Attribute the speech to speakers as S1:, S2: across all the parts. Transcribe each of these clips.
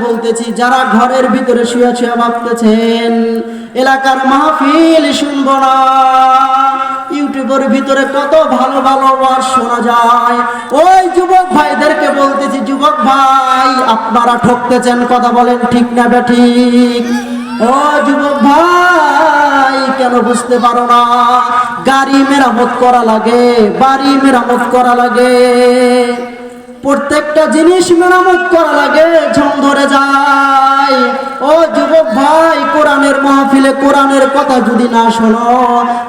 S1: বলতেছি, যারা ঘরের ভিতরে শুয়ে শুয়ে ভাবতেছেন এলাকার মাহফিল শুনবো না, ইউটিউবের ভিতরে কত ভালো ভালো ওয়াজ শোনা যায়, ওই যুবক ভাইদেরকে বলতেছি, যুবক ভাই আপনারা ঠকতেছেন, কথা বলেন ঠিক না বেঠিক? ও যুবক ভাই, কেন বুঝতে পারো না? গাড়ি মেরামত করা লাগে, বাড়ি মেরামত করা লাগে, প্রত্যেকটা জিনিস মেরামত করা লাগে, ঝম ধরে যায়। ও যুবক ভাই, কোরআনের মাহফিলে কোরআনের কথা যদি না শোনো,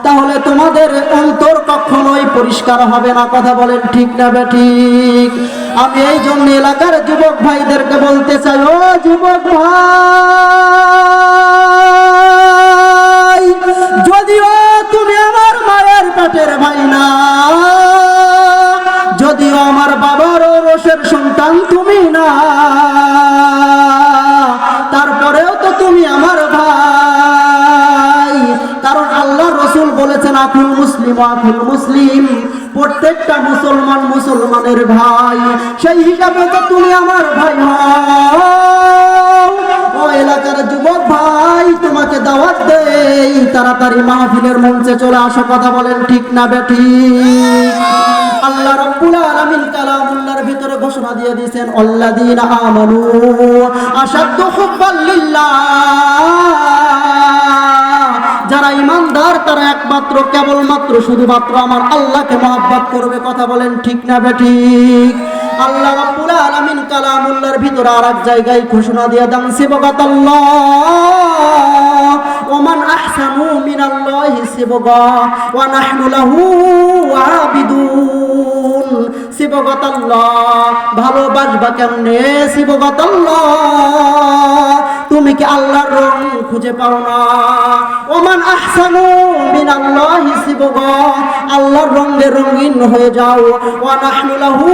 S1: তাহলে তোমাদের অন্তর কখনোই পরিষ্কার হবে না, কথা বলেন ঠিক না বেঠিক? আমি এই জন্য এলাকার যুবক ভাইদেরকে বলতে চাই, ও যুবক ভাই, যদিও তুমি আমার মায়ের পেটের ভাই না, যদিও আমার বাবার রসের সন্তান তুমি না, তারপরেও তো তুমি আমার ভাই। কারণ আল্লাহ রসুল বলেছেন, আকুল মুসলিম আকুল মুসলিম, প্রত্যেকটা মুসলমান মুসলমানের ভাই, সেই হিসাবে তো তুমি আমার ভাই হও। ও এলাকার যুবক ভাই, তোমাকে দাওয়াত দেই, তাড়াতাড়ি মাহফিলের মঞ্চে চলে আসো, কথা বলেন ঠিক না বেঠিক? আল্লাহ রাব্বুল আলামিন কালামুল্লাহর ভিতরে ঘোষণা দিয়ে দিয়েছেন, আল্লাযীনা আমানু আশাদ্দু হুব্বাল লিল্লাহ, যারা ঈমানদার তারা একমাত্র কেবলমাত্র শুধুমাত্র আমার আল্লাহকে মহব্বত করবে, কথা বলেন ঠিক না বেঠিক? আল্লাহ রাব্বুল আলামিন কালামুল্লাহর ভিতরে আরেক জায়গায় ঘোষণা দিয়ে দেন, সিবগাতাল্লাহ ওয়া মান আহসানু মিনাল্লাহি সিবগা ওয়া নাহনু লাহু আবিদুন। সিবগাতাল্লাহ, ভালোবাসবা কেমনে? সিবগাতাল্লাহ, তুমি কি আল্লাহর রং খুঁজে পাও না? ওমান আহসানু মিনাল্লাহি সিবগা, আল্লাহর রঙে রঙিন হয়ে যাও, ওয়া নাহনু লাহু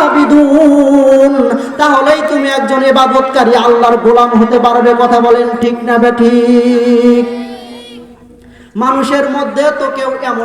S1: আবিদুন, তাহলেই তুমি একজন ইবাদতকারী আল্লাহর গোলাম হতে পারবে, কথা বলেন ঠিক না বেঠিক? মানুষের মধ্যে তো কেউ এমন